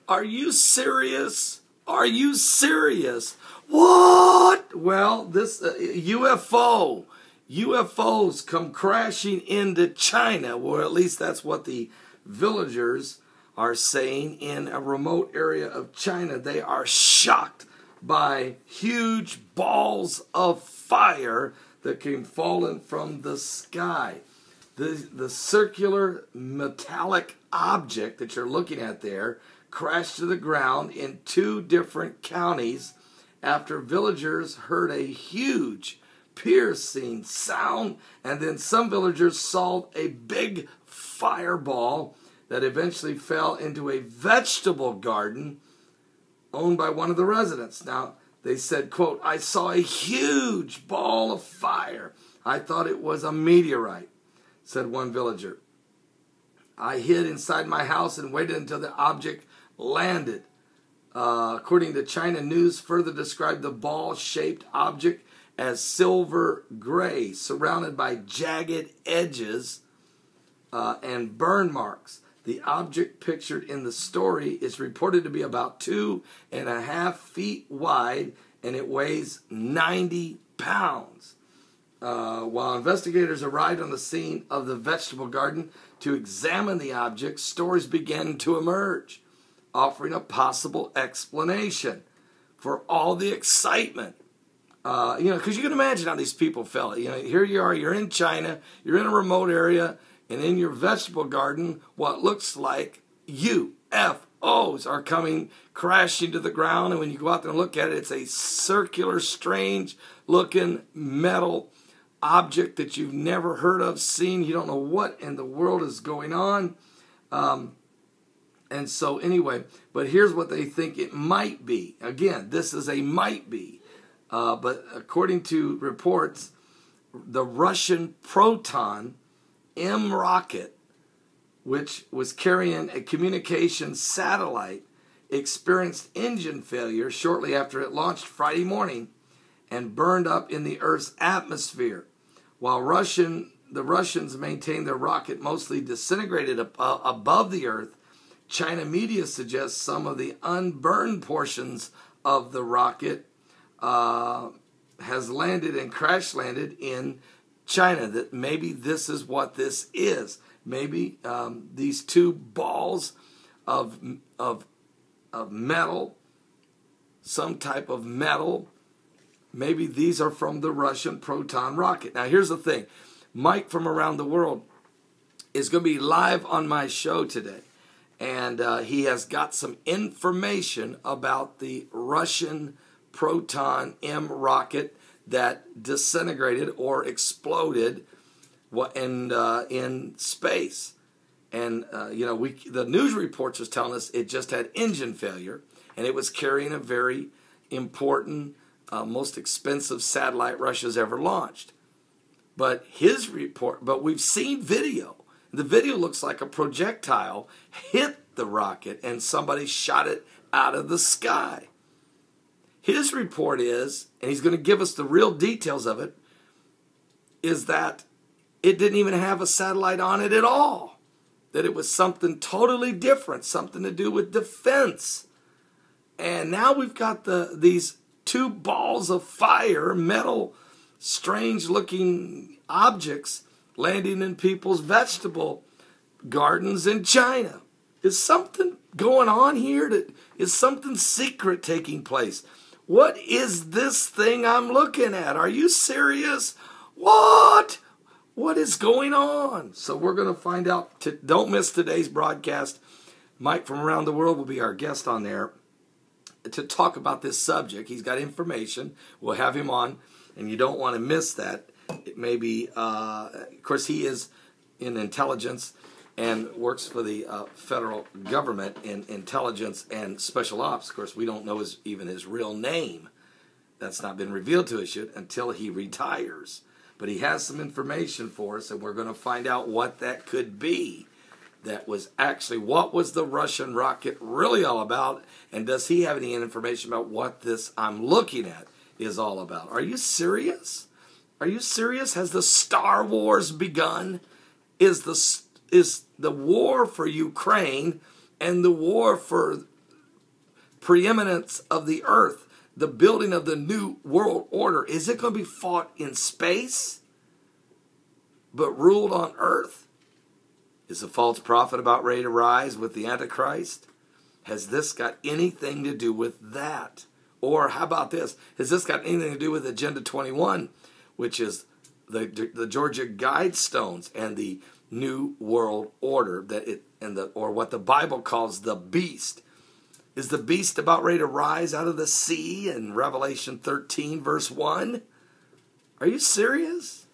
Are you serious? Are you serious? What? Well, this UFOs come crashing into China, or at least that's what the villagers are saying in a remote area of China. They are shocked by huge balls of fire that came falling from the sky. The circular metallic object that you're looking at there crashed to the ground in 2 different counties after villagers heard a huge piercing sound, and then some villagers saw a big fireball that eventually fell into a vegetable garden owned by one of the residents. Now, they said, quote, "I saw a huge ball of fire. I thought it was a meteorite," said one villager. "I hid inside my house and waited until the object landed." According to China News, further described the ball-shaped object as silver gray, surrounded by jagged edges and burn marks. The object pictured in the story is reported to be about 2.5 feet wide, and it weighs 90 pounds. While investigators arrived on the scene of the vegetable garden to examine the object, stories began to emerge, offering a possible explanation for all the excitement. Because you can imagine how these people felt. Here you are, you're in China, you're in a remote area, and in your vegetable garden, what looks like UFOs are coming crashing to the ground. And when you go out there and look at it, it's a circular, strange-looking metal object that you've never heard of, seen. You don't know what in the world is going on. And so anyway, but here's what they think it might be. Again, this is a might be. But according to reports, the Russian Proton M rocket, which was carrying a communication satellite, experienced engine failure shortly after it launched Friday morning and burned up in the Earth's atmosphere. While the Russians maintained their rocket mostly disintegrated above the Earth, China media suggests some of the unburned portions of the rocket has landed and crash landed in China. That maybe this is what this is. Maybe these 2 balls of metal, some type of metal, maybe these are from the Russian Proton rocket. Now here's the thing. Mike from around the world is going to be live on my show today. And he has got some information about the Russian Proton M rocket that disintegrated or exploded in space. And, the news reports was telling us it just had engine failure, and it was carrying a very important, most expensive satellite Russia's ever launched. But we've seen video. The video looks like a projectile hit the rocket and somebody shot it out of the sky. His report is, and he's going to give us the real details of it, is that it didn't even have a satellite on it at all. That it was something totally different, something to do with defense. And now we've got these 2 balls of fire, metal, strange-looking objects landing in people's vegetable gardens in China. Is something going on here? Is something secret taking place? What is this thing I'm looking at? Are you serious? What? What is going on? So we're going to find out. Don't miss today's broadcast. Mike from around the world will be our guest on there to talk about this subject. He's got information. We'll have him on, and you don't want to miss that. It may be, of course, he is in intelligence and works for the federal government in intelligence and special ops. Of course, we don't know even his real name. That's not been revealed to us yet until he retires. But he has some information for us, and we're going to find out what that could be. That was actually, what was the Russian rocket really all about? And does he have any information about what this I'm looking at is all about? Are you serious? Are you serious? Has the Star Wars begun? Is the war for Ukraine and the war for preeminence of the earth, the building of the new world order, is it going to be fought in space but ruled on earth? Is the false prophet about ready to rise with the Antichrist? Has this got anything to do with that? Or how about this? Has this got anything to do with Agenda 21, which is the Georgia Guidestones and the New World Order, or what the Bible calls the beast? Is the beast about ready to rise out of the sea in Revelation 13, verse 1? Are you serious?